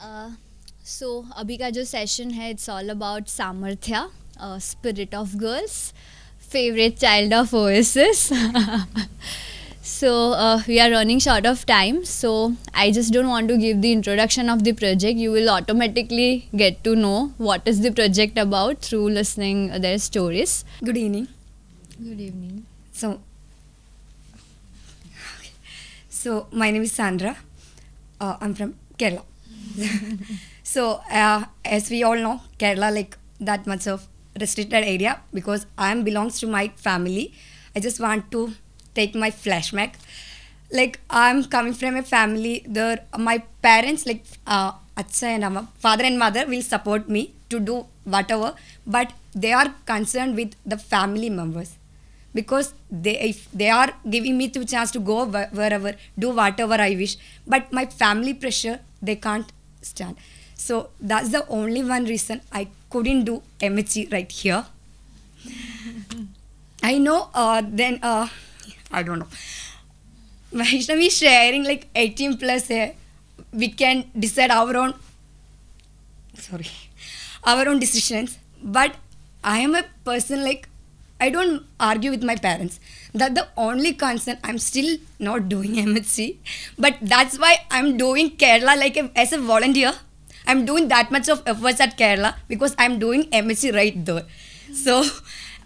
Uh, so अभी का जो सेशन है it's all about Samarthya spirit of girls, favorite child of Oasis. So we are running short of time, so I just don't want to give the introduction of the project. You will automatically get to know what is the project about through listening their stories. Good evening. Good evening. So, my name is Sandra. I'm from Kerala. As we all know, Kerala like that much of restricted area because I am belongs to my family. I just want to take my flashback. Like I'm coming from a family there. My parents like Acha and Amma, father and mother will support me to do whatever, but they are concerned with the family members because if they are giving me the chance to go wherever, do whatever I wish, but my family pressure they can't stand. So that's the only one reason I couldn't do MHC right here. I know. I don't know. Vaishnavi is sharing like 18 plus here. We can decide our own decisions. But I am a person like I don't argue with my parents. That's the only concern. I'm still not doing MHC, but that's why I'm doing Kerala like as a volunteer. I'm doing that much of efforts at Kerala because I'm doing MHC right there. So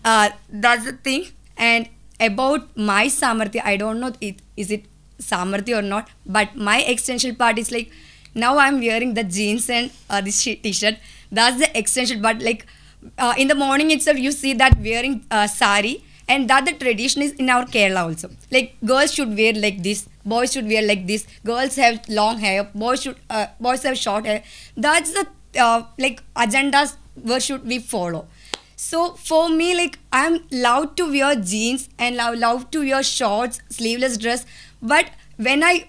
that's the thing. And about my Samarthya, I don't know is it Samarthya or not, but my extension part is like now I'm wearing the jeans and this t-shirt. That's the extension part. Like in the morning itself, you see that wearing sari, and that the tradition is in our Kerala also. Like girls should wear like this, boys should wear like this. Girls have long hair, boys have short hair. That's the like agendas where should we follow. So for me, like I'm allowed to wear jeans and allowed to wear shorts, sleeveless dress. But when I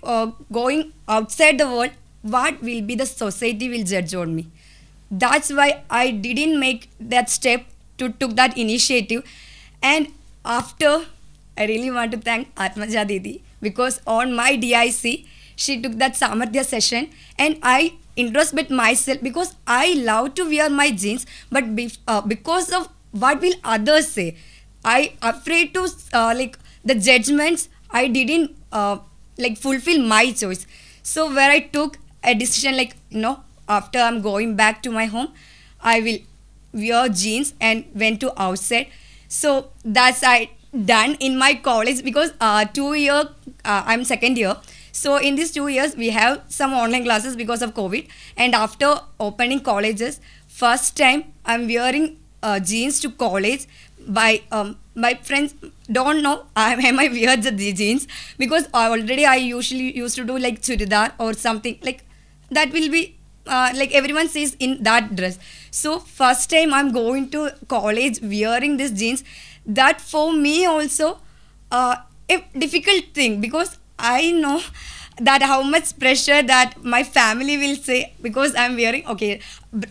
going outside the world, what will be the society will judge on me? That's why I didn't make that step to took that initiative. And after, I really want to thank Atmaja Didi because on my DIC, she took that Samarthya session and I introspect myself because I love to wear my jeans, but because of what will others say, I afraid to like the judgments. I didn't like fulfill my choice. So where I took a decision like no, after I'm going back to my home, I will wear jeans and went to outside. So that's I done in my college because 2 year I'm second year. So in these 2 years we have some online classes because of COVID. And after opening colleges, first time I'm wearing jeans to college. By my friends don't know am I wear the jeans because already I usually used to do like churidar or something like that will be like everyone sees in that dress. So first time I'm going to college wearing these jeans. That for me also a difficult thing because I know that how much pressure that my family will say because I'm wearing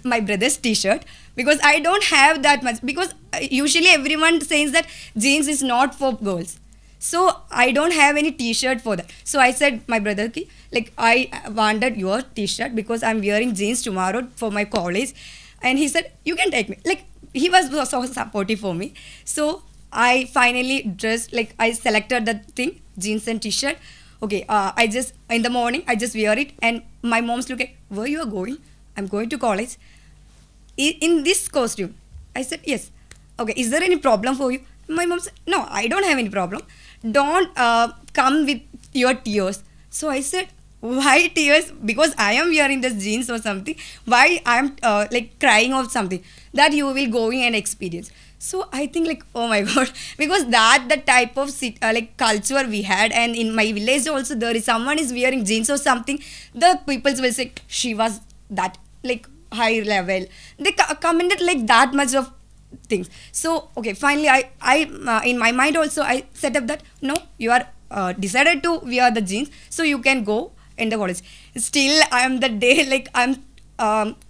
my brother's t-shirt because I don't have that much because usually everyone says that jeans is not for girls. So I don't have any t-shirt for that. So I said my brother ki, like I wanted your t-shirt because I'm wearing jeans tomorrow for my college. And he said you can take me. Like he was so supportive for me. So I finally dressed like I selected the thing jeans and t-shirt. Okay, I just in the morning I just wear it and my mom's look at where you are going. I'm going to college in this costume. I said yes. Okay, is there any problem for you? My mom said no, I don't have any problem. Don't come with your tears. So I said why tears? Because I am wearing the jeans or something. Why I am like crying or something that you will going and experience. So I think like oh my god because that the type of like culture we had. And in my village also there is someone is wearing jeans or something, the people will say she was that like high level. They commented like that much of things. So okay, finally I in my mind also I set up that no, you are decided to wear the jeans, so you can go in the college. Still I am the day like I'm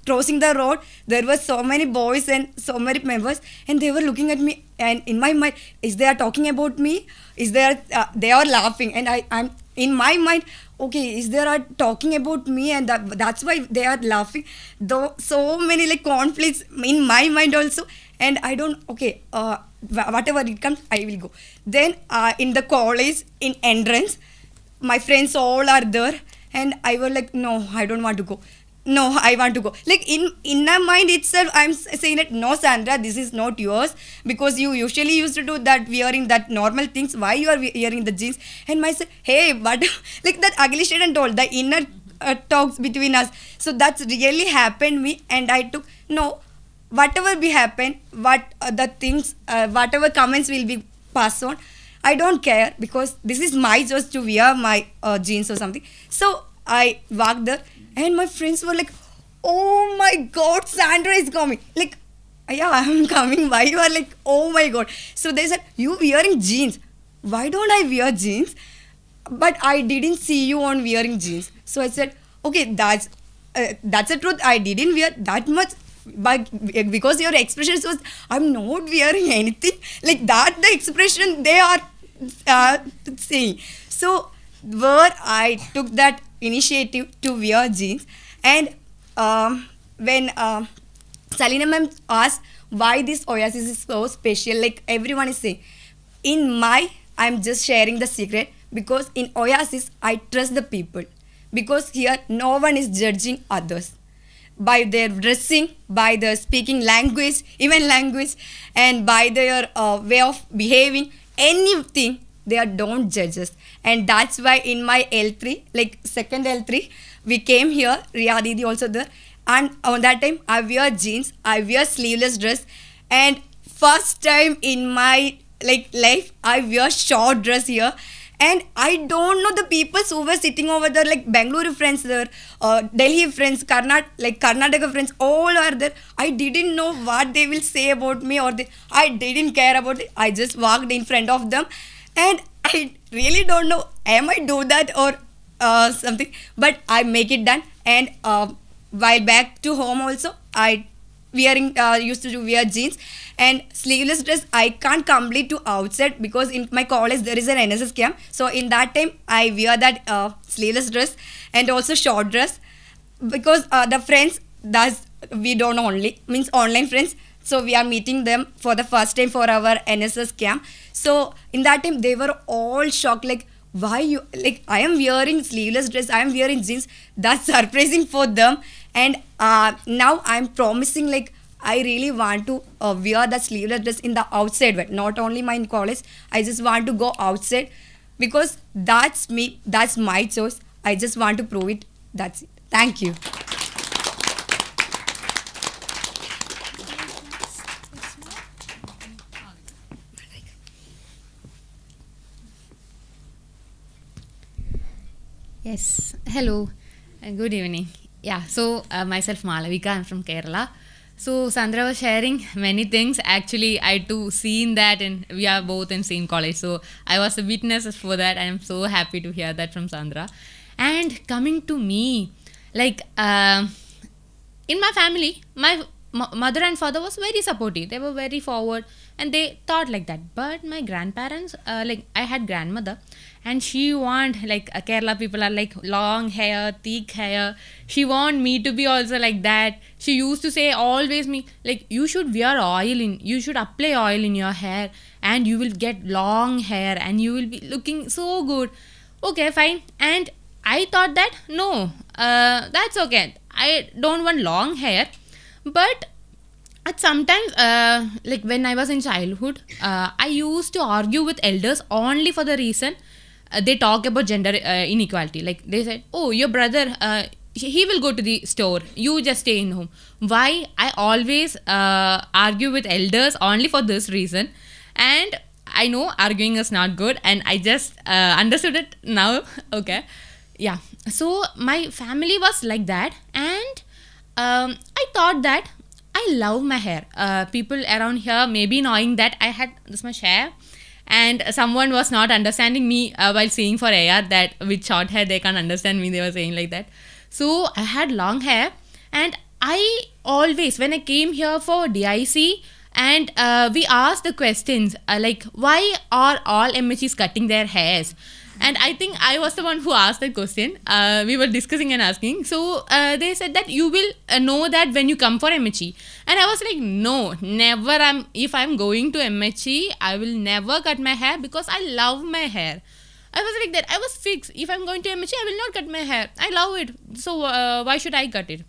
crossing the road, there were so many boys and so many members and they were looking at me. And in my mind, is they are talking about me, is there they are laughing. And I'm in my mind, okay, is there are talking about me, and that's why they are laughing. Though so many like conflicts in my mind also, and I don't, okay, whatever it comes, I will go. Then in the college, in entrance, my friends all are there, and I was like, no, I don't want to go. No, I want to go. Like in my mind itself, I'm saying that no, Sandra, this is not yours, because you usually used to do that, wearing that normal things. Why you are wearing the jeans? And myself, hey, but like that ugly shit and all the inner talks between us. So that's really happened me, and I took no, whatever be happen, what the things, whatever comments will be passed on, I don't care, because this is my choice to wear my jeans or something. So I walked there, and my friends were like, "Oh my God, Sandra is coming!" Like, yeah, I'm coming. Why you are like, "Oh my God"? So they said, "You wearing jeans? Why don't I wear jeans?" But I didn't see you on wearing jeans. So I said, "Okay, that's the truth. I didn't wear that much." But because your expression was, I'm not wearing anything like that. The expression they are saying. So where I took that initiative to wear jeans, and when Salina ma'am asked why this Oasis is so special, like everyone is saying, in my, I'm just sharing the secret, because in Oasis I trust the people, because here no one is judging others by their dressing, by their speaking language, even language, and by their way of behaving, anything, they are don't judge us. And that's why in my L3, like second L3, we came here, Riya Didi also there, and on that time I wear jeans, I wear sleeveless dress, and first time in my like life I wear short dress here. And I don't know the people who were sitting over there, like Bangalore friends there, Delhi friends, Karnataka friends, all are there. I didn't know what they will say about me, or I didn't care about it. I just walked in front of them, and I really don't know, am I do that or something, but I make it done. And while back to home also, I wearing used to wear jeans and sleeveless dress. I can't complete to outside, because in my college there is an NSS camp, so in that time I wear that sleeveless dress and also short dress, because the friends that we don't only means online friends, so we are meeting them for the first time for our NSS camp. So in that time they were all shocked, like, why you, like, I am wearing sleeveless dress, I am wearing jeans. That's surprising for them. And now I'm promising, like, I really want to wear the sleeveless dress in the outside way, not only my in college. I just want to go outside, because that's me, that's my choice. I just want to prove it. That's it. Thank you. Yes. Hello. Good evening. Yeah. So myself Malavika. I'm from Kerala. So Sandra was sharing many things. Actually, I too seen that, and we are both in same college. So I was a witness for that. I am so happy to hear that from Sandra. And coming to me, like in my family, my mother and father was very supportive. They were very forward, and they thought like that. But my grandparents, like I had grandmother, and she want, like Kerala people are like long hair, thick hair. She want me to be also like that. She used to say always me, like, you should wear oil in, you should apply oil in your hair, and you will get long hair, and you will be looking so good. Okay, fine. And I thought that no, that's okay. I don't want long hair. But at sometimes, like when I was in childhood, I used to argue with elders only for the reason they talk about gender inequality. Like they said, oh, your brother, he will go to the store, you just stay in home. Why? I always argue with elders only for this reason. And I know arguing is not good, and I just understood it now. Okay. Yeah. So my family was like that, and I thought that I love my hair. People around here may be knowing that I had this much hair, and someone was not understanding me while saying for AR that with short hair they can't understand me. They were saying like that. So I had long hair, and I always, when I came here for DIC, and we asked the questions like, why are all MHs cutting their hairs? And I think I was the one who asked that question. We were discussing and asking. So they said that you will know that when you come for MHE. And I was like, no, never. If I'm going to MHE, I will never cut my hair because I love my hair. I was like that. I was fixed. If I'm going to MHE, I will not cut my hair. I love it. So why should I cut it?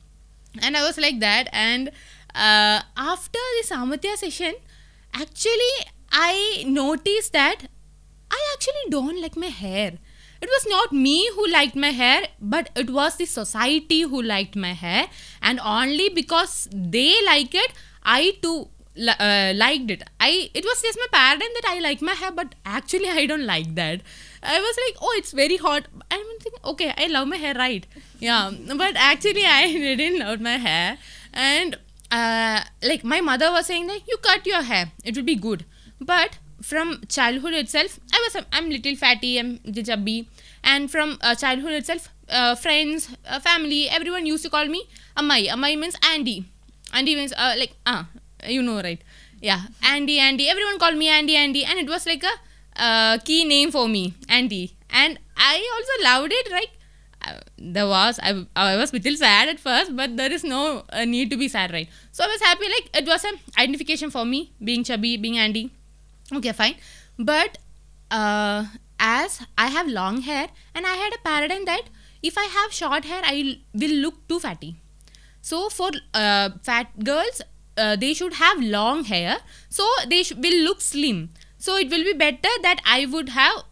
And I was like that. And after the Samarthya session, actually, I noticed that I actually don't like my hair. It was not me who liked my hair, but it was the society who liked my hair. And only because they like it, I too liked it. It was just my paradigm that I like my hair, but actually I don't like that. I was like, oh, it's very hot. I'm thinking, okay, I love my hair, right? Yeah, but actually I didn't love my hair. And like my mother was saying that you cut your hair, it will be good. But from childhood itself, I'm little fatty, I'm chubby, and from childhood itself, friends, family, everyone used to call me Ammai. Ammai means Andy. Andy means you know, right? Yeah, Andy. Everyone called me Andy, and it was like a key name for me, Andy. And I also loved it. Like I was a little sad at first, but there is no need to be sad, right? So I was happy. Like it was an identification for me, being chubby, being Andy. Okay, fine. But as I have long hair, and I had a paradigm that if I have short hair, I will look too fatty. So for fat girls, they should have long hair, so they will look slim. So it will be better that I would have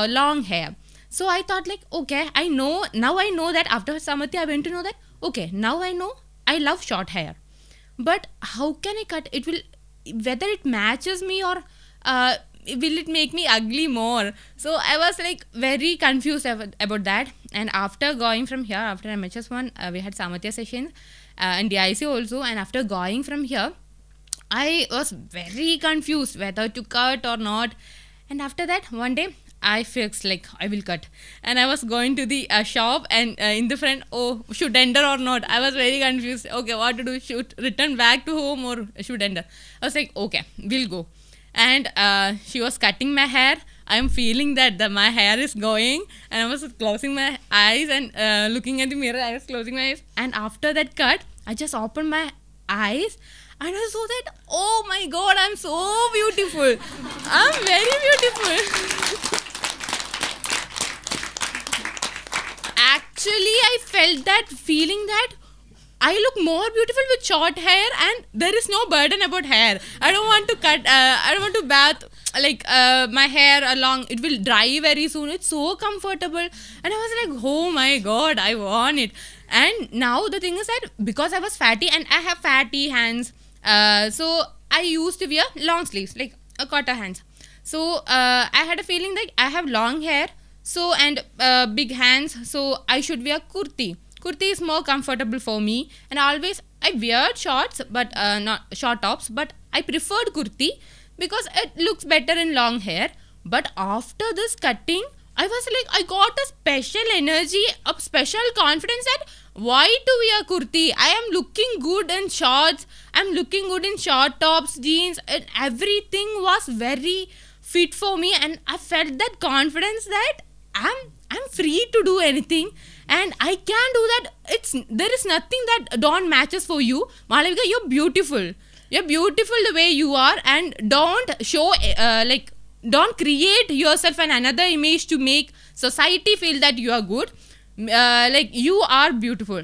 long hair. So I thought like, okay, I know that after Samarthya, I went to know that, okay, now I know I love short hair. But how can I cut? It will, whether it matches me or will it make me ugly more? So I was like very confused about that. And after going from here, after MHS1, we had Samarthya sessions and DIC also. And after going from here, I was very confused whether to cut or not. And after that, one day, I fixed like I will cut. And I was going to the shop, and in the front, oh, should enter or not? I was very confused. Okay, what to do? Should return back to home or should enter? I was like, okay, we'll go. And she was cutting my hair. I'm feeling that my hair is going, and I was closing my eyes and looking at the mirror. I was closing my eyes, and after that cut, I just opened my eyes, and I saw that, oh my god, I'm so beautiful. I'm very beautiful. Actually, I felt that feeling that I look more beautiful with short hair, and there is no burden about hair. I don't want to cut, I don't want to bath like my hair along. It will dry very soon. It's so comfortable. And I was like, oh my god, I want it. And now the thing is that because I was fatty and I have fatty hands, so I used to wear long sleeves, like a quarter hands. So I had a feeling like I have long hair, so and big hands, so I should wear kurti. Kurti is more comfortable for me, and I wear shorts, but not short tops, but I preferred kurti because it looks better in long hair. But after this cutting, I was like, I got a special energy, a special confidence that why to wear kurti? I am looking good in shorts, I'm looking good in short tops, jeans, and everything was very fit for me, and I felt that confidence that I'm free to do anything, and I can do that. There is nothing that don't matches for you. Malavika, you're beautiful. You're beautiful the way you are, and don't show don't create yourself and another image to make society feel that you are good. Like you are beautiful.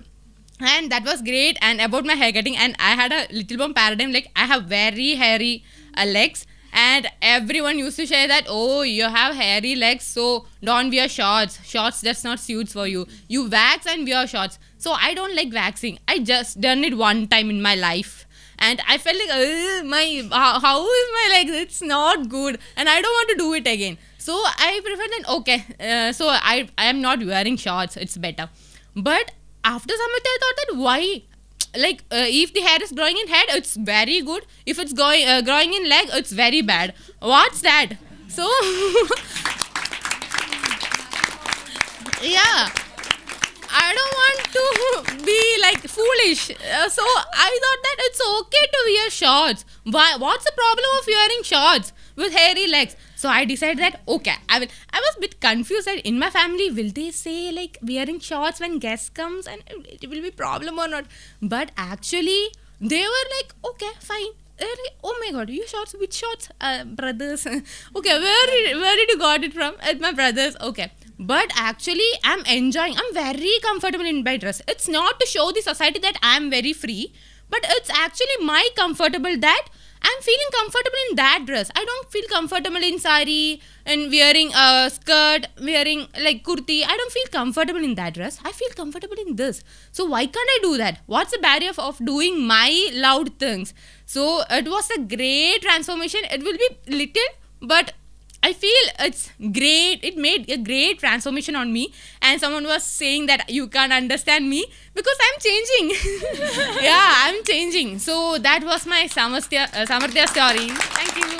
And that was great. And about my hair cutting, and I had a little bit paradigm, like I have very hairy legs, and everyone used to say that, oh, you have hairy legs, so don't wear shorts. Shorts does not suits for you. You wax and wear shorts. So I don't like waxing. I just done it one time in my life, and I felt like, how is my legs? It's not good, and I don't want to do it again. So I prefer that, okay, so I am not wearing shorts. It's better. But after Samarthya, I thought that why? Like if the hair is growing in head, it's very good. If it's growing in leg, it's very bad. What's that? So yeah, I don't want to be like foolish. So I thought that it's okay to wear shorts. Why? What's the problem of wearing shorts? with hairy legs. So I decided that okay, I will. I was a bit confused that in my family will they say like wearing shorts when guest comes and it will be problem or not. But actually they were like okay fine. They're like, oh my god, you shorts? Which shorts? Brothers. Okay, where did you got it from? At my brothers. Okay. But actually, I'm enjoying. I'm very comfortable in my dress. It's not to show the society that I'm very free, but it's actually my comfortable that I'm feeling comfortable in that dress. I don't feel comfortable in sari and wearing a skirt, wearing like kurti. I don't feel comfortable in that dress. I feel comfortable in this. So why can't I do that? What's the barrier of doing my loud things? So it was a great transformation. It will be little, but I feel it's great. It made a great transformation on me. And someone was saying that you can't understand me because I'm changing. Yeah, I'm changing. So that was my Samarthya story. Thank you.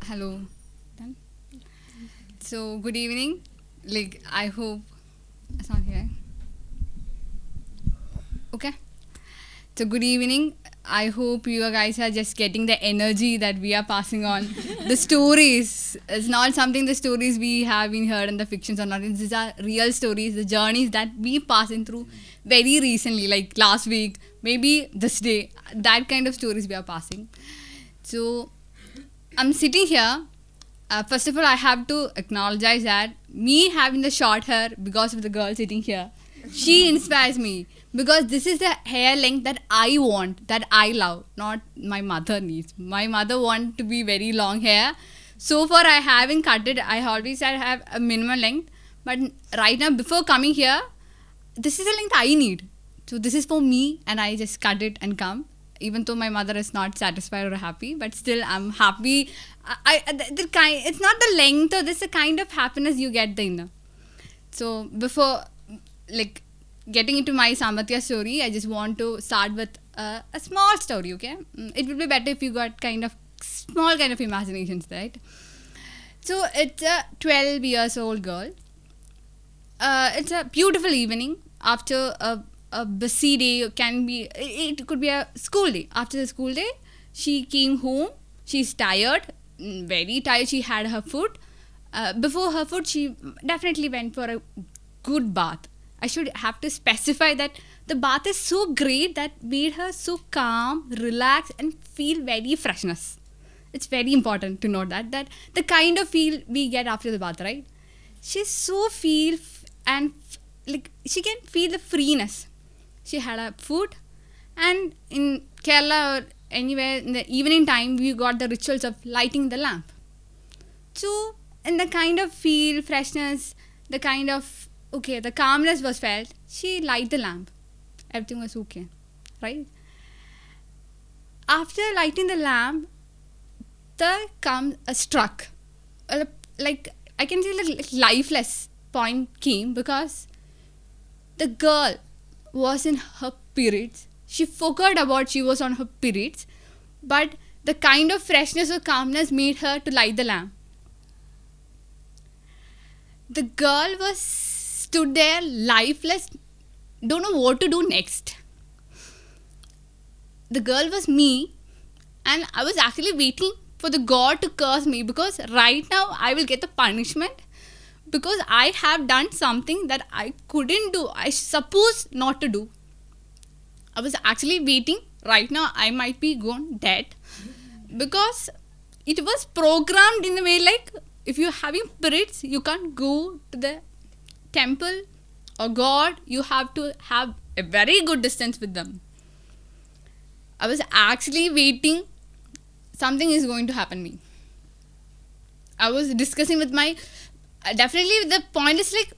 Hello. Done? So, good evening. Like, I hope it's not here. Okay. So, good evening. I hope you guys are just getting the energy that we are passing on. The stories, it's not something the stories we have been heard in the fictions or not. These are real stories, the journeys that we passing through very recently, like last week, maybe this day. That kind of stories we are passing. So, I'm sitting here. First of all, I have to acknowledge that me having the short hair because of the girl sitting here, she inspires me because this is the hair length that I want, that I love, not my mother needs. My mother wants to be very long hair. So far, I haven't cut it. I always said I have a minimum length. But right now, before coming here, this is the length I need. So this is for me, and I just cut it and come. Even though my mother is not satisfied or happy, but still I'm happy. It's not the length, or this is the kind of happiness you get the inner. So before like getting into my Saamarthya story, I just want to start with a small story. Okay, it would be better if you got kind of small kind of imaginations, right? So it's a 12 years old girl. It's a beautiful evening after a busy day. It could be a school day. After the school day, she came home. She's tired, very tired. She had her food. Before her food, she definitely went for a good bath. I should have to specify that the bath is so great that made her so calm, relaxed, and feel very freshness. It's very important to note that the kind of feel we get after the bath, right? She so like she can feel the freeness. She had a food, and in Kerala or anywhere in the evening time, we got the rituals of lighting the lamp. So, and the kind of feel freshness, the kind of the calmness was felt. She light the lamp. Everything was okay, right? After lighting the lamp, there comes a struck. Like I can say like lifeless point came because the girl was in her periods. She forgot about she was on her periods, but the kind of freshness or calmness made her to light the lamp. The girl was stood there lifeless, don't know what to do next. The girl was me, and I was actually waiting for the God to curse me because right now I will get the punishment because I have done something that I couldn't do. I supposed not to do. I was actually waiting. Right now I might be gone dead because it was programmed in a way like if you're having periods, you can't go to the temple or God. You have to have a very good distance with them. I was actually waiting. Something is going to happen to me. I was discussing with my definitely the point is like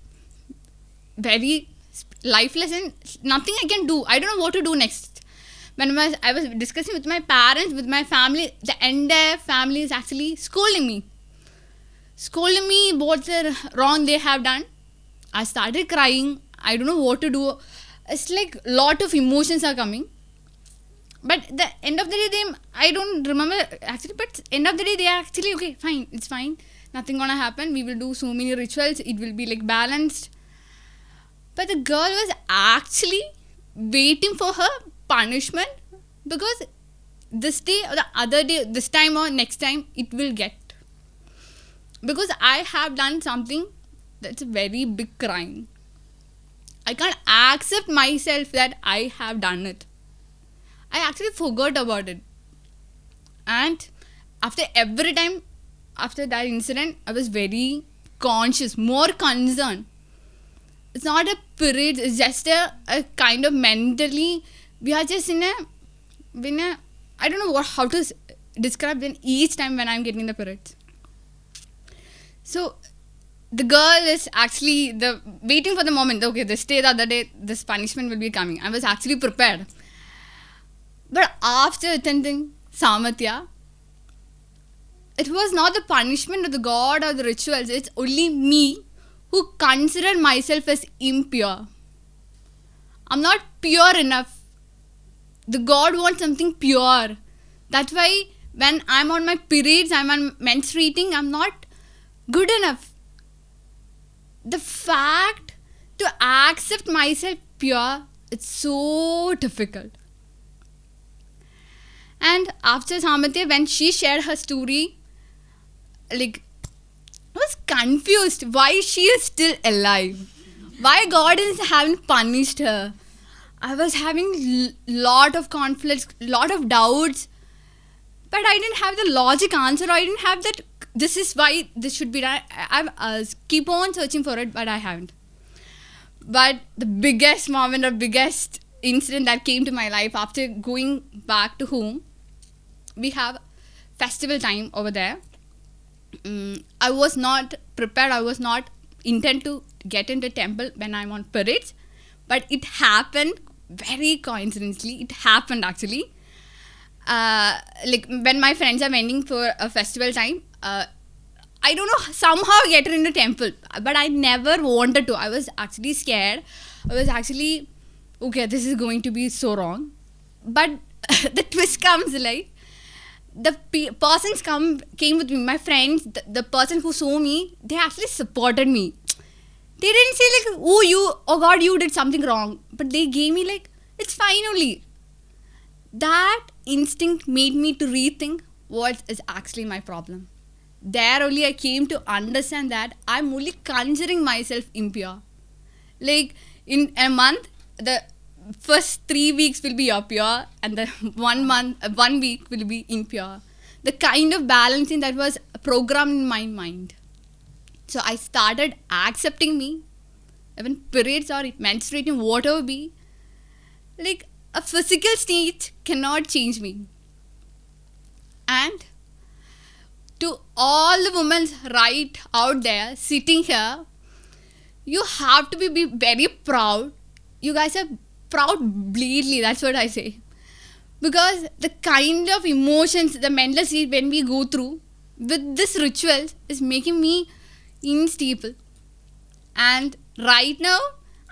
very lifeless and nothing I can do. I don't know what to do next. When I was discussing with my parents, with my family, the entire family is actually scolding me. Scolding me what the wrong they have done. I started crying. I don't know what to do. It's like lot of emotions are coming. But the end of the day, I don't remember actually, but end of the day, they are actually okay, fine, it's fine. nothing gonna happen. We will do so many rituals. It will be like balanced. But the girl was actually waiting for her punishment because this day or the other day, this time or next time, it will get. Because I have done something that's a very big crime. I can't accept myself that I have done it. I actually forgot about it. And after every time, after that incident, I was very conscious, more concerned. It's not a period, it's just a kind of mentally, we are just in a I don't know how to describe when each time when I'm getting the periods. So the girl is actually waiting for the moment. Okay, this day, the other day, this punishment will be coming. I was actually prepared. But after attending Saamarthya, it was not the punishment of the god or the rituals. It's only me who considered myself as impure. I'm not pure enough. The god wants something pure. That's why when I'm on my periods, I'm on menstruating, I'm not good enough. The fact to accept myself pure, it's so difficult. And after Saamarthya, when she shared her story, like, I was confused why she is still alive. Why God haven't punished her. I was having lot of conflicts, lot of doubts, but I didn't have the logic answer. I didn't have that. This is why this should be done. I keep on searching for it, but I haven't. But the biggest moment or biggest incident that came to my life after going back to home, we have festival time over there. I was not prepared. I was not intent to get into temple when I'm on periods, but it happened very coincidentally. It happened actually. Like when my friends are waiting for a festival time, I don't know, somehow get into temple, but I never wanted to. I was actually scared. I was actually, okay, this is going to be so wrong. But the twist comes, like, the persons came with me, my friends, the person who saw me, they actually supported me. They didn't say like, oh God, you did something wrong. But they gave me like, it's fine only. That instinct made me to rethink what is actually my problem. There only I came to understand that I'm only considering myself impure. Like in a month, the first 3 weeks will be pure and the 1 week will be impure. The kind of balancing that was programmed in my mind. So I started accepting me, even periods or menstruating, whatever be. Like a physical state cannot change me. And to all the women right out there sitting here, you have to be very proud. You guys are proud bleedly, that's what I say. Because the kind of emotions, the mental state when we go through with this ritual is making me unstable. And right now,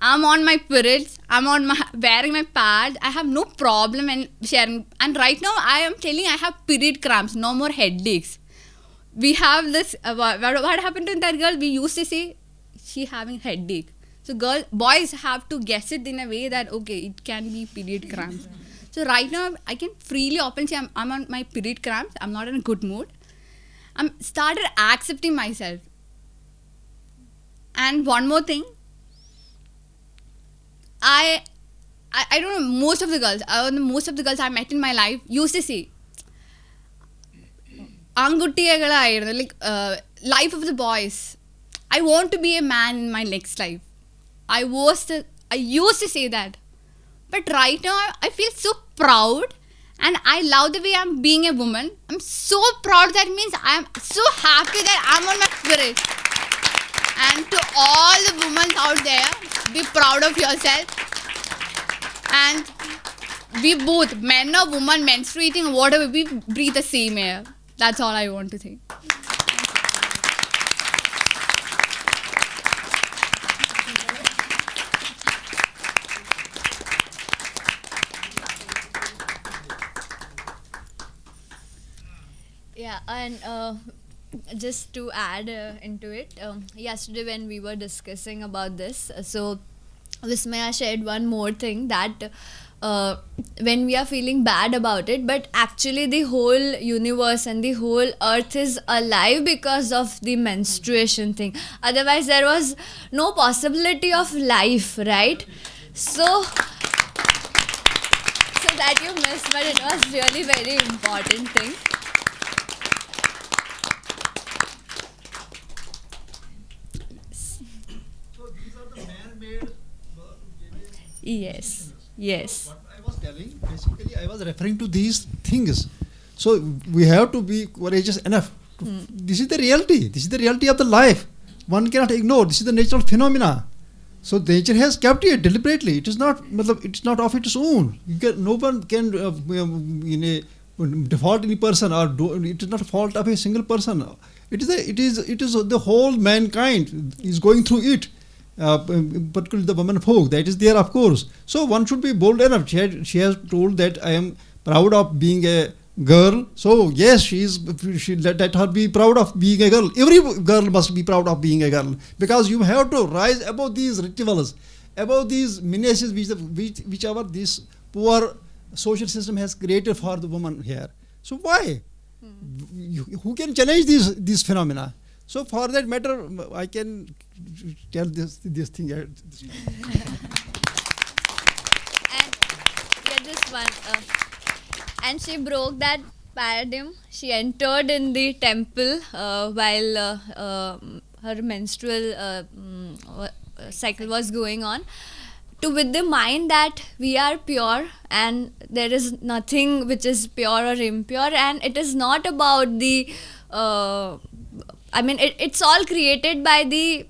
I'm on my periods, wearing my pad, I have no problem in sharing. And right now, I am telling I have period cramps, no more headaches. We have this, what happened to that girl? We used to say, she having headache. So boys have to guess it in a way that, okay, it can be period cramps. So right now, I can freely open say I'm on my period cramps. I'm not in a good mood. I'm started accepting myself. And one more thing, I don't know, most of the girls I met in my life used to say, like life of the boys. I want to be a man in my next life. I used to say that. But right now, I feel so proud and I love the way I'm being a woman. I'm so proud. That means I'm so happy that I'm on my period. And to all the women out there, be proud of yourself. And we both, men or women, menstruating, whatever, we breathe the same air. That's all I want to say. Yeah, and just to add into it, yesterday when we were discussing about this, so Vismaya shared one more thing that when we are feeling bad about it, but actually the whole universe and the whole earth is alive because of the menstruation thing. Otherwise, there was no possibility of life, right? So that you missed, but it was really very important thing. So these are the man-made Yes, yes. what I was telling, basically I was referring to these things. So we have to be courageous enough. This is the reality. This is the reality of the life. One cannot ignore. This is the natural phenomena. So nature has kept it deliberately. It is not. It's not of its own. No one can default any person or it is not a fault of a single person. It is the whole mankind is going through it. Particularly the women folk, that is there, of course. So one should be bold enough. She has told that I am proud of being a girl. So yes, she let her be proud of being a girl. Every girl must be proud of being a girl, because you have to rise above these rituals, above these menaces whichever this poor social system has created for the woman here. So why? Who can challenge these phenomena? So for that matter, I can tell this thing. And get this one. And she broke that paradigm. She entered in the temple while her menstrual cycle was going on, with the mind that we are pure and there is nothing which is pure or impure, and it is not about the it's all created by the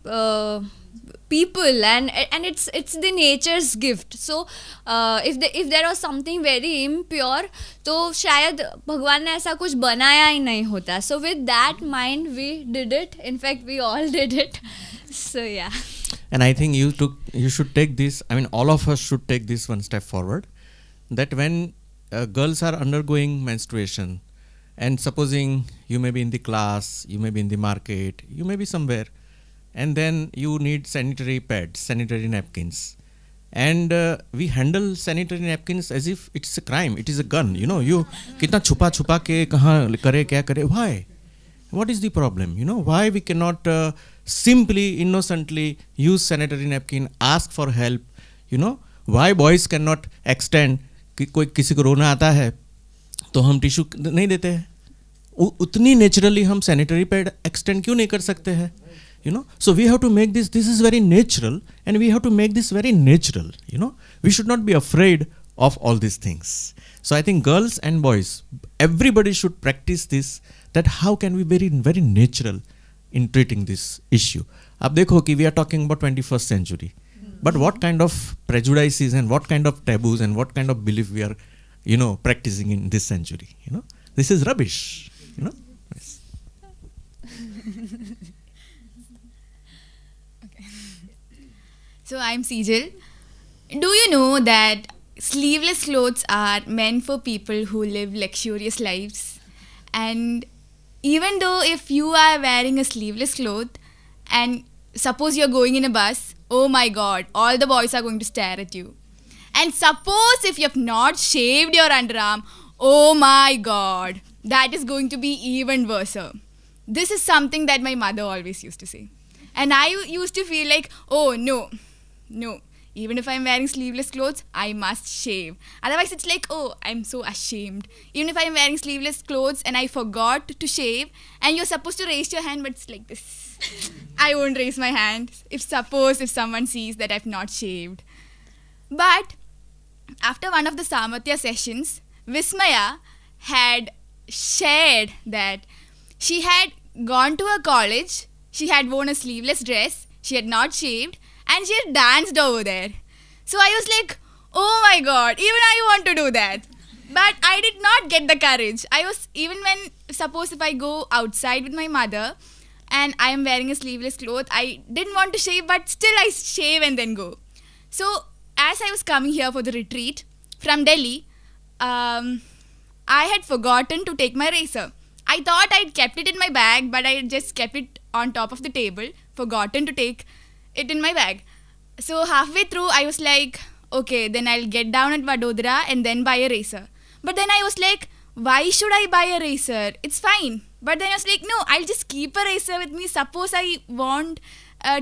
people, and it's the nature's gift. So if there was something very impure, तो शायद भगवान ने ऐसा कुछ बनाया ही नहीं होता. So with that mind we did it. In fact, we all did it. So yeah. And I think you should take this, I mean all of us should take this one step forward, that when girls are undergoing menstruation, and supposing you may be in the class, you may be in the market, you may be somewhere, and then you need sanitary pads, sanitary napkins, and we handle sanitary napkins as if it's a crime, it is a gun, you kitna chupa ke kahan kare kya kare. Why? What is the problem? Why we cannot simply innocently use sanitary napkin, ask for help? Why boys cannot extend कि कोई किसी को रोना आता है तो हम tissue नहीं देते हैं, उतनी नेचुरली हम सैनिटरी पैड एक्सटेंड क्यों नहीं कर सकते हैं? So we have to make this is very natural, and we have to make this very natural. We should not be afraid of all these things. So I think girls and boys, everybody should practice this, that how can we be very natural in treating this issue. अब देखो कि we are talking about 21st century, but what kind of prejudices and what kind of taboos and what kind of belief we are practicing in this century. This is rubbish. Yes. So I'm Sejal. Do you know that sleeveless clothes are meant for people who live luxurious lives? And even though if you are wearing a sleeveless cloth and suppose you're going in a bus, oh my god, all the boys are going to stare at you. And suppose if you have not shaved your underarm, oh my god, that is going to be even worse. This is something that my mother always used to say. And I used to feel like, oh no, even if I'm wearing sleeveless clothes, I must shave. Otherwise it's like, oh, I'm so ashamed. Even if I'm wearing sleeveless clothes and I forgot to shave, and you're supposed to raise your hand, but it's like this. I won't raise my hand if someone sees that I've not shaved. But after one of the Saamarthya sessions, Vismaya had shared that she had gone to a college, she had worn a sleeveless dress, she had not shaved, and she had danced over there. So I was like, oh my god, even I want to do that. But I did not get the courage. Suppose if I go outside with my mother and I am wearing a sleeveless cloth, I didn't want to shave, but still I shave and then go. So as I was coming here for the retreat from Delhi, I had forgotten to take my razor. I thought I'd kept it in my bag, but I just kept it on top of the table, forgotten to take it in my bag. So halfway through, I was like, okay, then I'll get down at Vadodara and then buy a razor. But then I was like, why should I buy a razor? It's fine. But then I was like, no, I'll just keep a razor with me. Suppose I want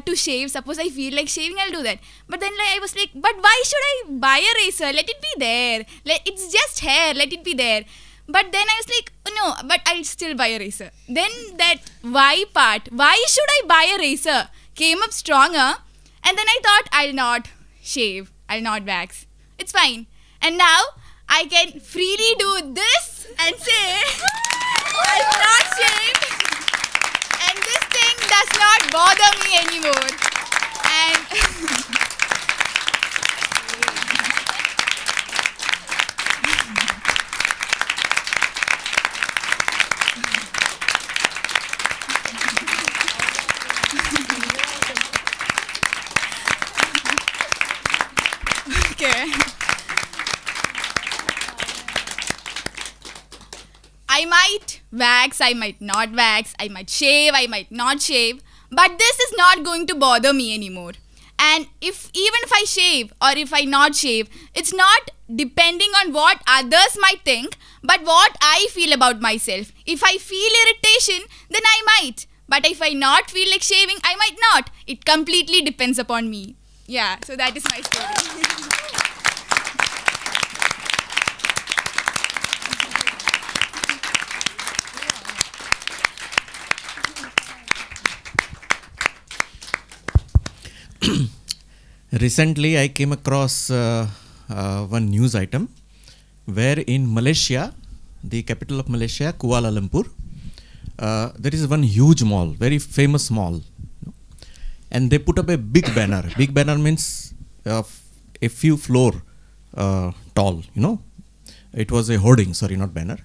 to shave, suppose I feel like shaving, I'll do that. But then I was like, but why should I buy a razor? Let it be there. It's just hair, let it be there. But then I was like, no, but I'll still buy a razor. Then that why part, why should I buy a razor, came up stronger. And then I thought, I'll not shave, I'll not wax. It's fine. And now I can freely do this and say, I'll not shave. And this thing does not bother me anymore. And okay. I might wax, I might not wax, I might shave, I might not shave, but this is not going to bother me anymore. And even if I shave or if I not shave, it's not depending on what others might think, but what I feel about myself. If I feel irritation, then I might. But if I not feel like shaving, I might not. It completely depends upon me. Yeah, so that is my story. Recently, I came across one news item where in Malaysia, the capital of Malaysia, Kuala Lumpur, there is one huge mall, very famous mall, and they put up a big banner. Big banner means a few floor tall, It was a hoarding, sorry, not banner.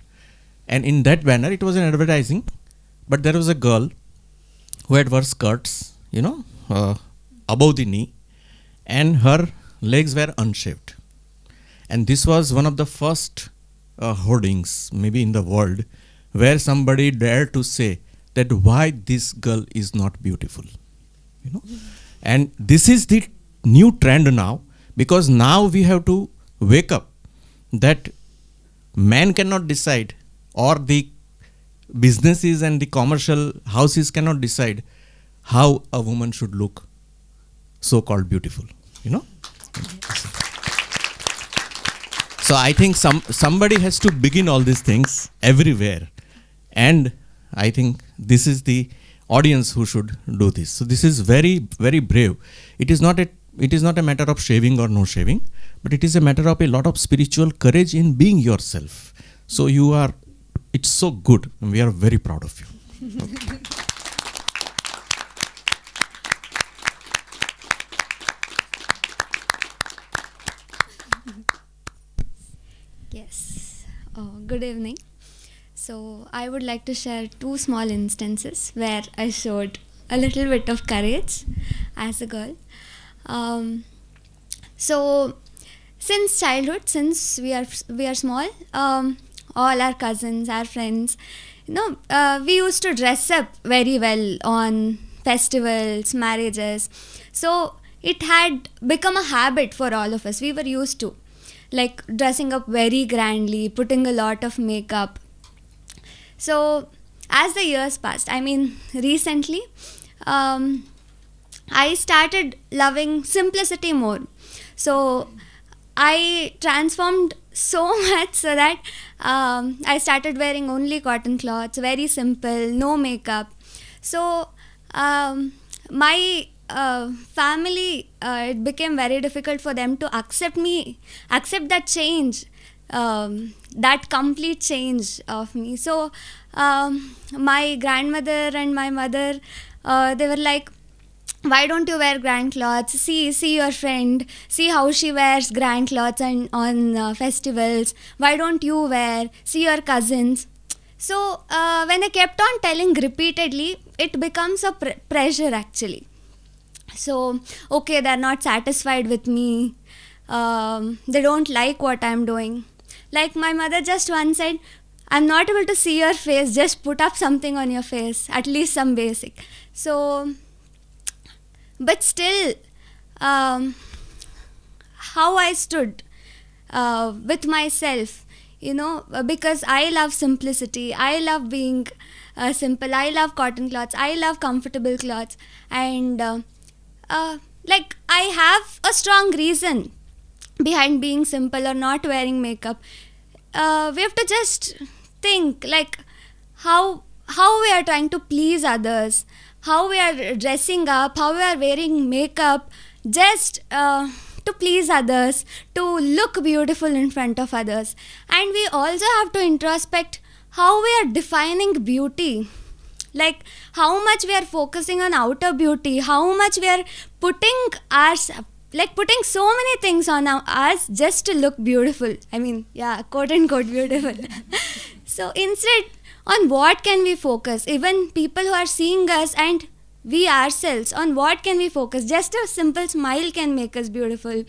And in that banner, it was an advertising, but there was a girl who had wore skirts, above the knee, and her legs were unshaved. And this was one of the first hoardings, maybe in the world, where somebody dared to say that why this girl is not beautiful. And this is the new trend now, because now we have to wake up that man cannot decide, or the businesses and the commercial houses cannot decide how a woman should look so-called beautiful, So I think somebody has to begin all these things everywhere, and I think this is the audience who should do this. So this is very, very brave. It is not a matter of shaving or no shaving, but it is a matter of a lot of spiritual courage in being yourself. So it's so good, and we are very proud of you. Okay. Yes. Good evening. So I would like to share two small instances where I showed a little bit of courage as a girl. So since childhood, since we are small, all our cousins, our friends, we used to dress up very well on festivals, marriages. So it had become a habit for all of us. We were used to dressing up very grandly, putting a lot of makeup. So as the years passed, recently, I started loving simplicity more. So I transformed so much so that I started wearing only cotton clothes, very simple, no makeup. So my family, it became very difficult for them to accept that change, that complete change of me. So my grandmother and my mother, they were like, why don't you wear grand clothes? See your friend, see how she wears grand clothes on festivals. Why don't you wear? See your cousins. So when I kept on telling repeatedly, it becomes a pressure actually. So, okay, they're not satisfied with me. They don't like what I'm doing. Like my mother just once said, I'm not able to see your face, just put up something on your face, at least some basic. So, but still, how I stood with myself, because I love simplicity, I love being simple, I love cotton clothes, I love comfortable clothes, and like I have a strong reason behind being simple or not wearing makeup. We have to just think like how we are trying to please others, how we are dressing up, how we are wearing makeup, just to please others, to look beautiful in front of others. And we also have to introspect how we are defining beauty, like how much we are focusing on outer beauty, how much we are putting ours, like putting so many things on us just to look beautiful. I mean, yeah, quote unquote beautiful. So instead, on what can we focus? Even people who are seeing us and we ourselves, on what can we focus? Just a simple smile can make us beautiful.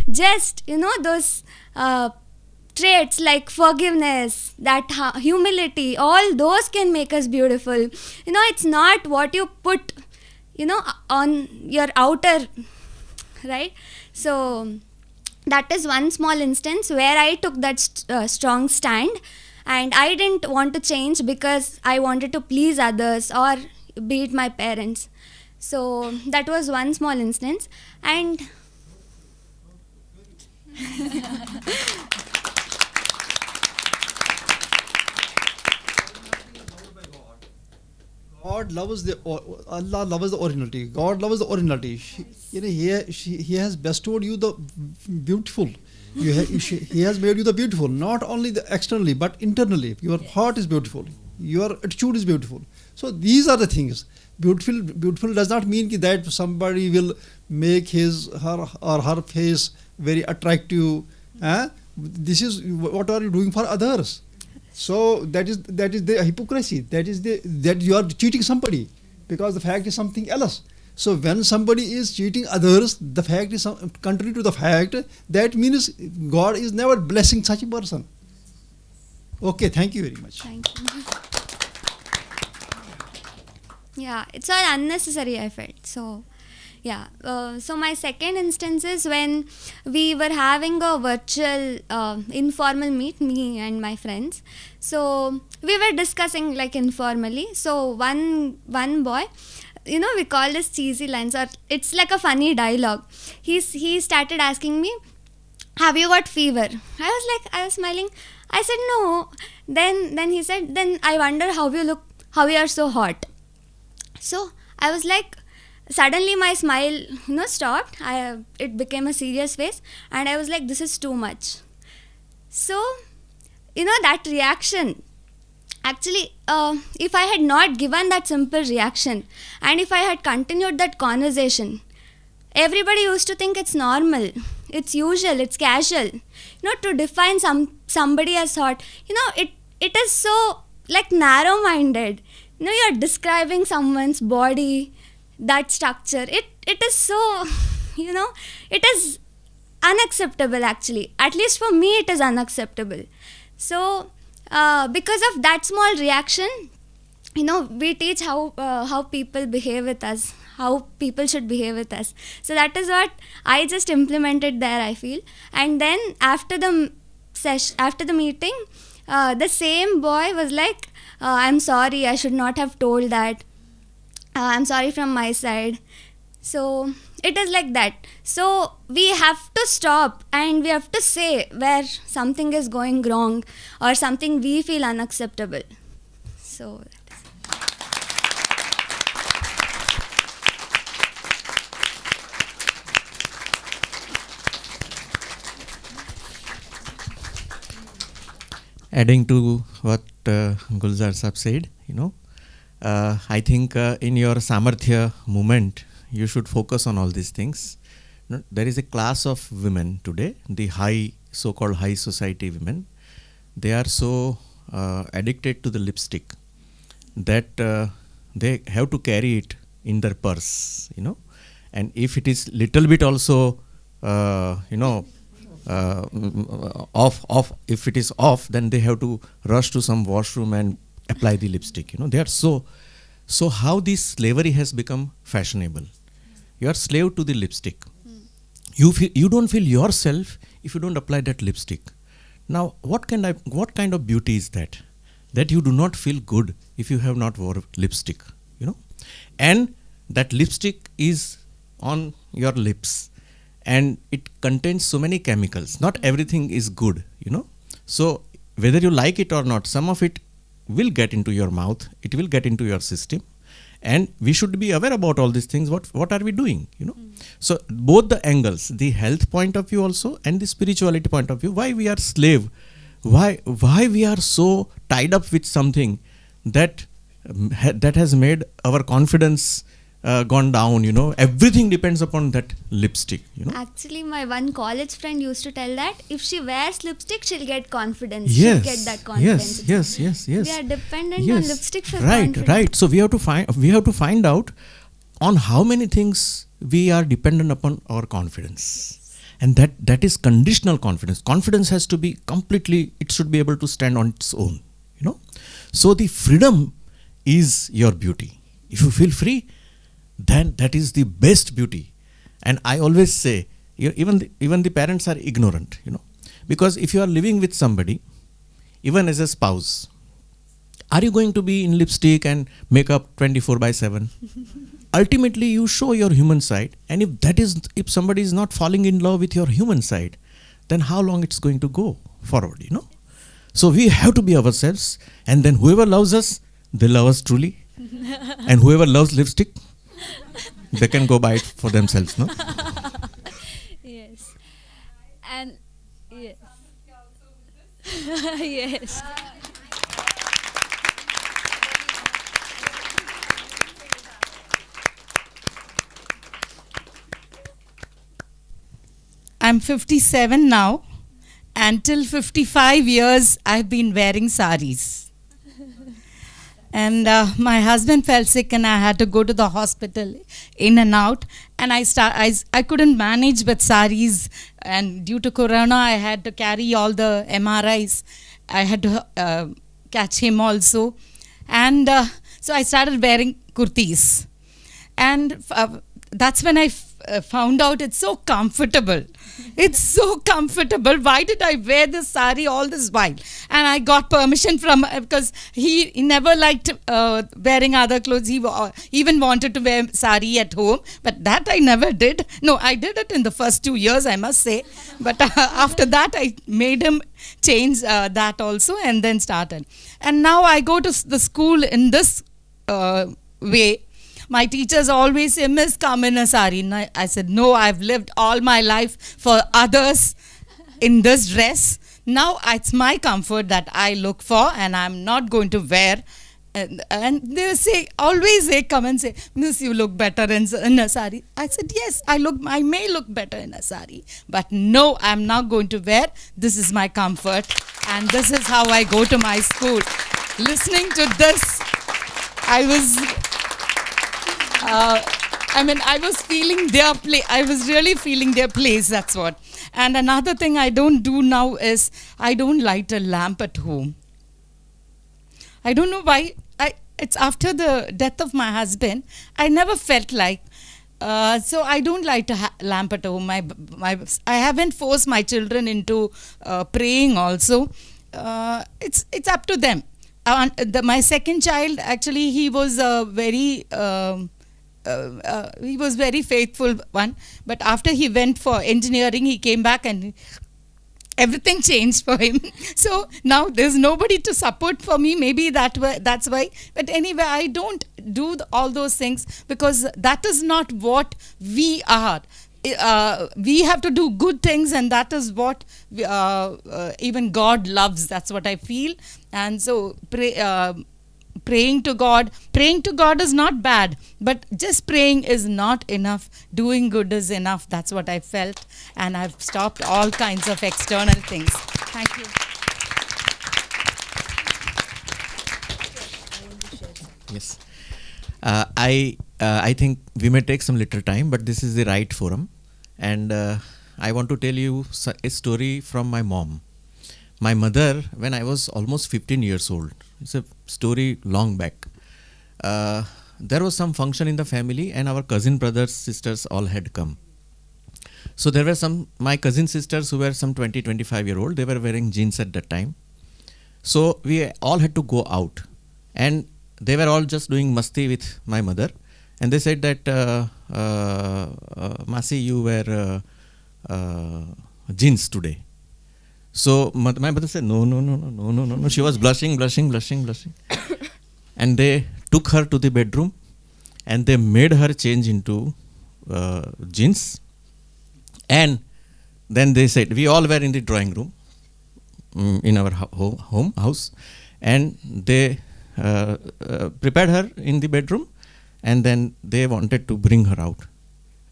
Just, those traits like forgiveness, that humility, all those can make us beautiful. It's not what you put, on your outer, right? So that is one small instance where I took that strong stand, and I didn't want to change because I wanted to please others or be it my parents. So that was one small instance. And God loves Allah loves the originality. God loves the originality. He has bestowed you the beautiful. He has made you the beautiful, not only the externally but internally. Your heart is beautiful. Your attitude is beautiful. So these are the things. Beautiful does not mean that somebody will make her face very attractive. This is what are you doing for others? So that is the hypocrisy. That you are cheating somebody, because the fact is something else. So when somebody is cheating others, the fact is contrary to the fact. That means God is never blessing such a person. Okay, thank you very much. thank you. Yeah, it's all unnecessary, I felt. So yeah, so my second instance is when we were having a virtual informal meet, me and my friends. So we were discussing like informally. So one boy, we call this cheesy lines, or it's like a funny dialogue. He started asking me, have you got fever? I was smiling. I said no. Then he said, then I wonder how you are so hot. So I was like, suddenly my smile stopped. It became a serious face, and I was like, this is too much. So that reaction, actually, if I had not given that simple reaction, and if I had continued that conversation, everybody used to think it's normal, it's usual, it's casual. To define somebody as hot, it is so like narrow-minded. You're describing someone's body, that structure. It is so, it is unacceptable actually. At least for me, it is unacceptable. So because of that small reaction, we teach how people behave with us, how people should behave with us. So that is what I just implemented there, I feel. And then after the meeting, the same boy was like, I'm sorry, I should not have told that. I'm sorry from my side. So it is like that. So we have to stop and we have to say where something is going wrong or something we feel unacceptable. So Adding to what Gulzar Sahab said, I think in your Samarthya movement, you should focus on all these things. There is a class of women today, the so-called high society women. They are so addicted to the lipstick that they have to carry it in their purse, and if it is little bit also, off. If it is off, then they have to rush to some washroom and apply the lipstick. They are so how this slavery has become fashionable. You are slave to the lipstick. You don't feel yourself if you don't apply that lipstick. Now, what kind of beauty is that? That you do not feel good if you have not wore lipstick, and that lipstick is on your lips, and it contains so many chemicals. Not everything is good, So whether you like it or not, some of it will get into your mouth. It will get into your system, and we should be aware about all these things. What are we doing? So both the angles, the health point of view also and the spirituality point of view. Why we are slave? Why we are so tied up with something that has made our confidence gone down. Everything depends upon that lipstick. Actually, my one college friend used to tell that if she wears lipstick, she'll get confidence. Yes, She'll get that confidence. yes. We are dependent Yes. on lipstick for Right. confidence. So we have to find out on how many things we are dependent upon our confidence, and that is conditional confidence. Confidence has to be completely. It should be able to stand on its own. So the freedom is your beauty. If you feel free, then that is the best beauty. And I always say, even the parents are ignorant, because if you are living with somebody, even as a spouse, are you going to be in lipstick and makeup 24/7? Ultimately, you show your human side, and if somebody is not falling in love with your human side, then how long it's going to go forward, So we have to be ourselves, and then whoever loves us, they love us truly, and whoever loves lipstick, they can go buy it for themselves, no? Yes. And yes. Yes. I'm 57 now, and till 55 years I've been wearing saris. And my husband fell sick, and I had to go to the hospital in and out. And I couldn't manage with saris, and due to Corona, I had to carry all the MRIs. I had to catch him also, and so I started wearing kurtis, and that's when I found out it's so comfortable. It's so comfortable. Why did I wear this sari all this while? And I got permission from, because he never liked wearing other clothes. He even wanted to wear sari at home, but that I never did. No, I did it in the first 2 years, I must say. But after that, I made him change that also, and then started. And now I go to the school in this way. My teachers always say, Miss, come in a sari. And I said, no, I've lived all my life for others in this dress. Now it's my comfort that I look for, and I'm not going to wear. And they say, always they come and say, Miss, you look better in a sari. I said, yes, I may look better in a sari, but no, I'm not going to wear. This is my comfort, and this is how I go to my school. Listening to this, I was feeling their place. I was really feeling their place, that's what. And another thing I don't do now is, I don't light a lamp at home. I don't know why. It's after the death of my husband, I never felt like, so I don't light a lamp at home. I haven't forced my children into praying also. It's up to them. My second child, actually, he was very faithful one, but after he went for engineering, he came back and everything changed for him. So now there's nobody to support for me. Maybe that's why. But anyway, I don't do all those things, because that is not what we are. We have to do good things, and that is what even God loves. That's what I feel. And so praying to God is not bad, but just praying is not enough. Doing good is enough. That's what I felt, and I've stopped all kinds of external things. Thank you. Yes. I think we may take some little time, but this is the right forum. And I want to tell you a story from my mom. My mother, when I was almost 15 years old, it's a story long back. There was some function in the family, and our cousin brothers, sisters all had come. So there were my cousin sisters who were some 20, 25 year old. They were wearing jeans at that time. So we all had to go out, and they were all just doing masti with my mother. And they said that, Masi, you wear jeans today. So my mother said, no. She was blushing. And they took her to the bedroom, and they made her change into jeans. And then they said, we all were in the drawing room in our house, and they prepared her in the bedroom, and then they wanted to bring her out.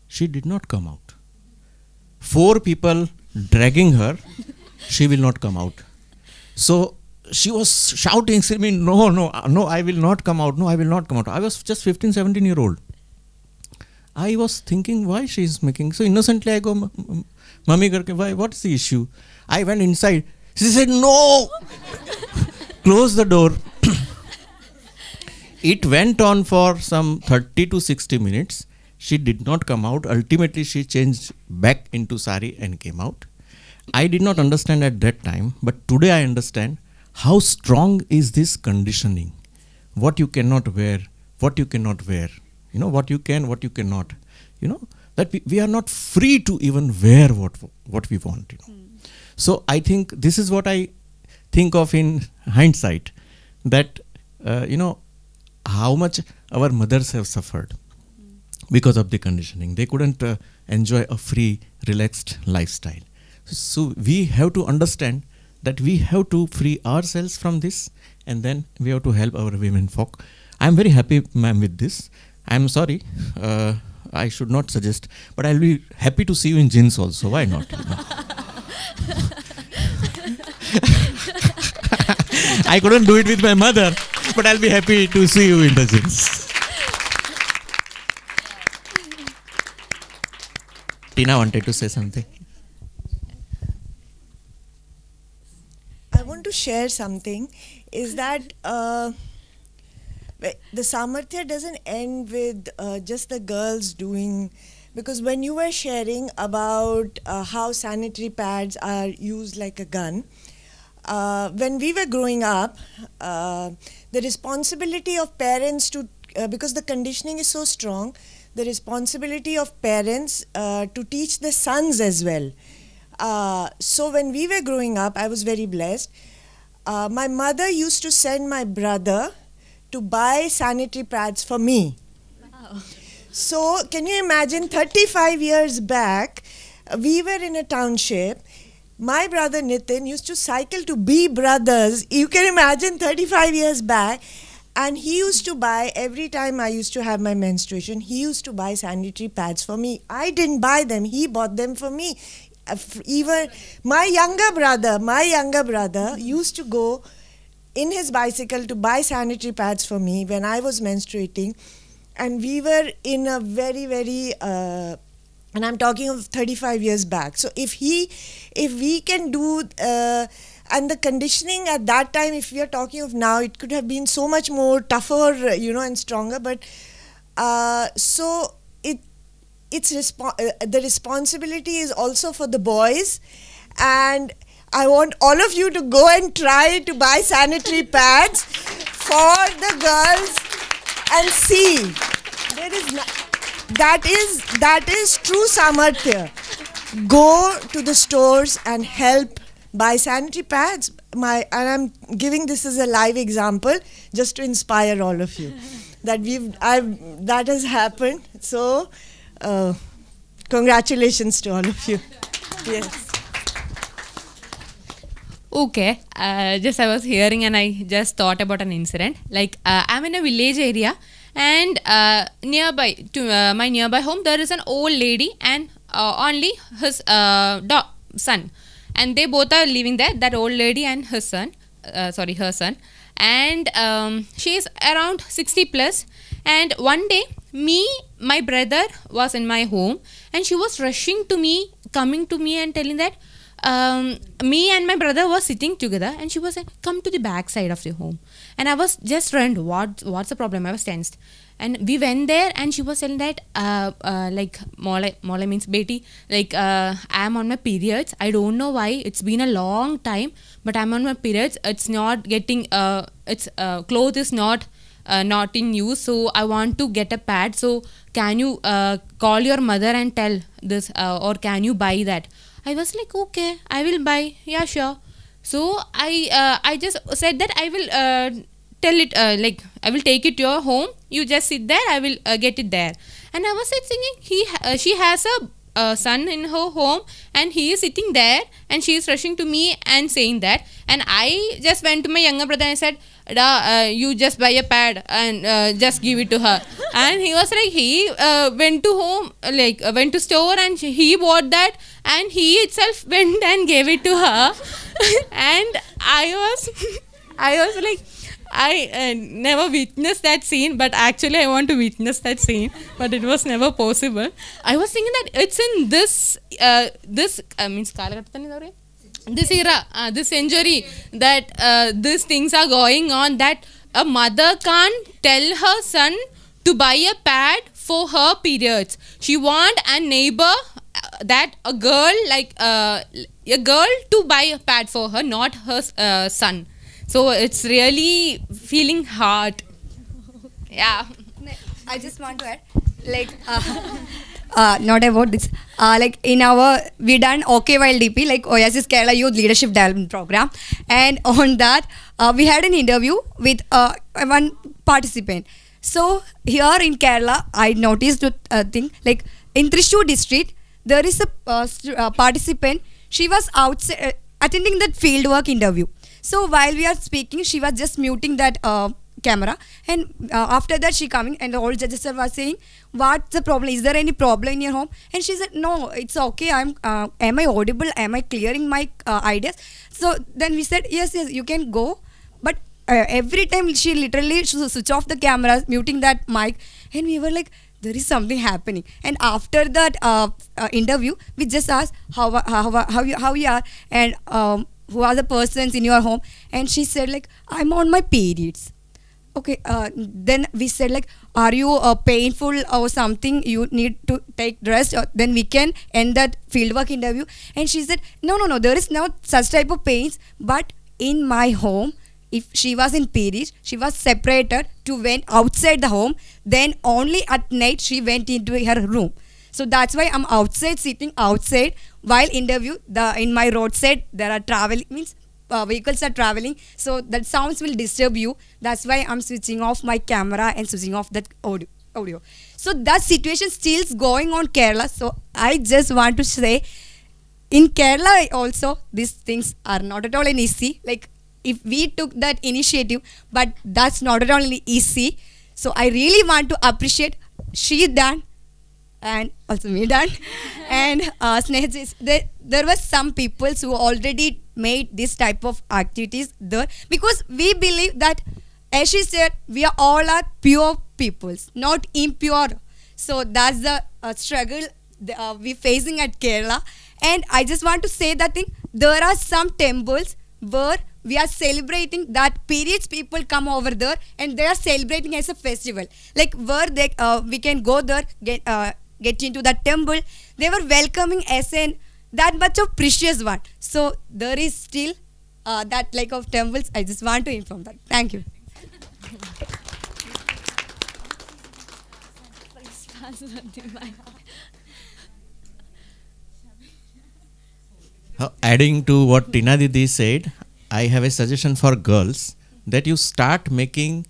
She did not come out. 4 people dragging her, she will not come out. So she was shouting, screaming, no, I will not come out. No, I will not come out. I was just 15, 17 year old. I was thinking why she is making. So innocently I go, Mummy, why? What's the issue? I went inside. She said, no. Close the door. It went on for some 30 to 60 minutes. She did not come out. Ultimately, she changed back into sari and came out. I did not understand at that time, but today I understand how strong is this conditioning. What you cannot wear, what you cannot wear. What you can, what you cannot. That we are not free to even wear what we want. So I think this is what I think of in hindsight, that how much our mothers have suffered because of the conditioning. They couldn't enjoy a free, relaxed lifestyle. So we have to understand that we have to free ourselves from this, and then we have to help our women folk. I am very happy, ma'am, with this. I am sorry, I should not suggest, but I'll be happy to see you in jeans also. Why not? I couldn't do it with my mother, but I'll be happy to see you in the jeans. Tina wanted to say something. I want to share something, is that the Samarthya doesn't end with just the girls doing, because when you were sharing about how sanitary pads are used like a gun, when we were growing up, the responsibility of parents to, because the conditioning is so strong, the responsibility of parents to teach the sons as well. So when we were growing up, I was very blessed. My mother used to send my brother to buy sanitary pads for me. Wow. So can you imagine, 35 years back, we were in a township. My brother Nitin used to cycle to B Brothers. You can imagine, 35 years back. And he used to buy, every time I used to have my menstruation, he used to buy sanitary pads for me. I didn't buy them, he bought them for me. Even my younger brother used to go in his bicycle to buy sanitary pads for me when I was menstruating. And we were in a very, very, and I'm talking of 35 years back. So if we can do, and the conditioning at that time, if we are talking of now, it could have been so much more tougher, and stronger. But so the responsibility is also for the boys, and I want all of you to go and try to buy sanitary pads for the girls and see. That is true Samarthya. Go to the stores and help buy sanitary pads. And I'm giving this as a live example just to inspire all of you that has happened. So congratulations to all of you. Yes. Okay, just I was hearing and I just thought about an incident. Like I'm in a village area, and nearby to my nearby home there is an old lady and only his son, and they both are living there. That old lady and his son, her son, and she's around 60 plus. And one day, my brother was in my home, and she was rushing to me, coming to me and telling that me and my brother was sitting together, and she was saying, "Come to the back side of the home." And I was just run. What's the problem? I was tensed. And we went there, and she was telling that like Mola means Beti, like I'm on my periods. I don't know why. It's been a long time, but I'm on my periods. It's not getting it's clothes is not in use, so I want to get a pad. So can you call your mother and tell this, or can you buy that? I was like, okay, I will buy. Yeah, sure. So I just said that I will tell it, like I will take it to your home. You just sit there. I will get it there. And I was thinking, she has a son in her home, and he is sitting there, and she is rushing to me and saying that. And I just went to my younger brother and I said, you just buy a pad and just give it to her. And he was like, he went to home, like went to store, and he bought that, and he itself went and gave it to her. And I was like, I never witnessed that scene, but actually I want to witness that scene, but it was never possible. I was thinking that it's in this means this era, this century, that these things are going on, that a mother can't tell her son to buy a pad for her periods. She want a neighbor, that a girl, like a girl, to buy a pad for her, not her son. So it's really feeling hard. Yeah. I just want to add, like, not about this. Like in we done OK While DP, like Oasis Kerala Youth Leadership Development Program, and on that we had an interview with one participant. So here in Kerala, I noticed a thing, like in Thrissur district, there is a participant. She was outside attending that fieldwork interview. So while we are speaking, she was just muting that camera, and after that she coming, and all judges were saying, "What's the problem? Is there any problem in your home?" And she said, "No, it's okay. Am I audible? Am I clearing my ideas?" So then we said, "Yes, you can go," but every time she literally switch off the camera, muting that mic, and we were like, there is something happening. And after that interview, we just asked how you are, and who are the persons in your home. And she said, like, I'm on my periods. Okay, then we said, like, are you painful or something, you need to take rest, or then we can end that fieldwork interview. And she said, no, there is no such type of pains, but in my home, if she was in periods, she was separated to went outside the home, then only at night she went into her room. So that's why I'm outside, sitting outside while interview. In my roadside there are vehicles are traveling, so that sounds will disturb you. That's why I'm switching off my camera and switching off that audio. So that situation still is going on Kerala. So I just want to say, in Kerala also these things are not at all easy. Like if we took that initiative, but that's not at all easy. So I really want to appreciate she done, and also me done, and Sneha. There were some people who already made this type of activities there, because we believe that, as she said, we are all are pure peoples, not impure. So that's the struggle we're facing at Kerala. And I just want to say that there are some temples where we are celebrating that periods people come over there, and they are celebrating as a festival, like where we can go there, get into that temple. They were welcoming as in that much of precious one. So there is still that like of temples. I just want to inform that. Thank you. Adding to what Tina Didi said, I have a suggestion for girls, that you start making,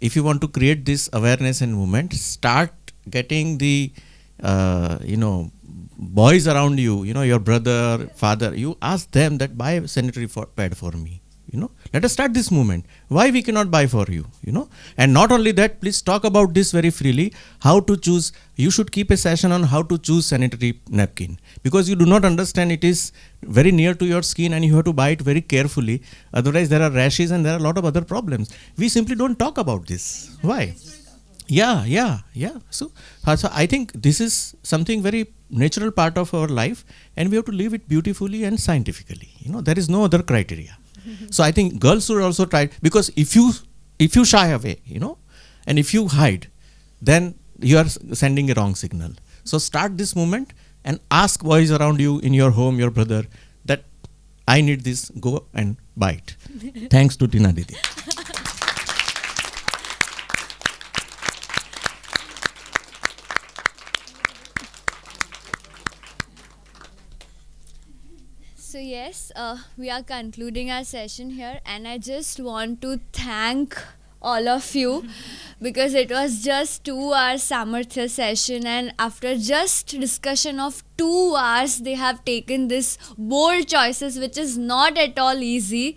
if you want to create this awareness and movement, start getting the boys around you, your brother, father, you ask them that buy a sanitary pad for me. Let us start this movement. Why we cannot buy for you? And not only that, please talk about this very freely. How to choose? You should keep a session on how to choose sanitary napkin, because you do not understand it is very near to your skin and you have to buy it very carefully. Otherwise, there are rashes and there are a lot of other problems. We simply don't talk about this. Why? Yeah. So I think this is something very natural part of our life, and we have to live it beautifully and scientifically. There is no other criteria. So I think girls should also try, because if you shy away, and if you hide, then you are sending a wrong signal. So start this movement and ask boys around you in your home, your brother, that I need this. Go and buy it. Thanks to Tina Didi. So yes, we are concluding our session here, and I just want to thank all of you because it was just 2 hours Samarthya session, and after just discussion of 2 hours they have taken this bold choices, which is not at all easy.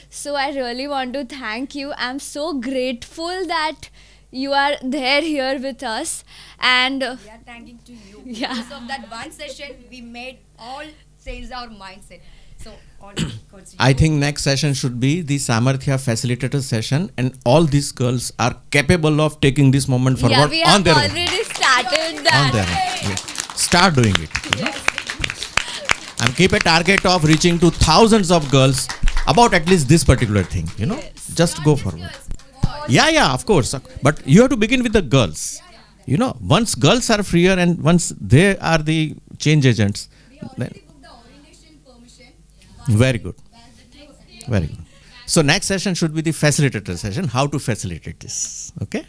So I really want to thank you. I'm so grateful that you are there here with us, and We are thanking to you. Yeah. Because of that one session, we made all change our mindset. So, all coach, I think next session should be the Samarthya facilitator session, and all these girls are capable of taking this moment forward yeah, we on have their own. already started On that. their own. Yes. Start doing it. And keep a target of reaching to thousands of girls about at least this particular thing. Just go forward. Yeah, of course. But you have to begin with the girls. Once girls are freer and once they are the change agents, then very good. Very good. So next session should be the facilitator session, how to facilitate this. Okay?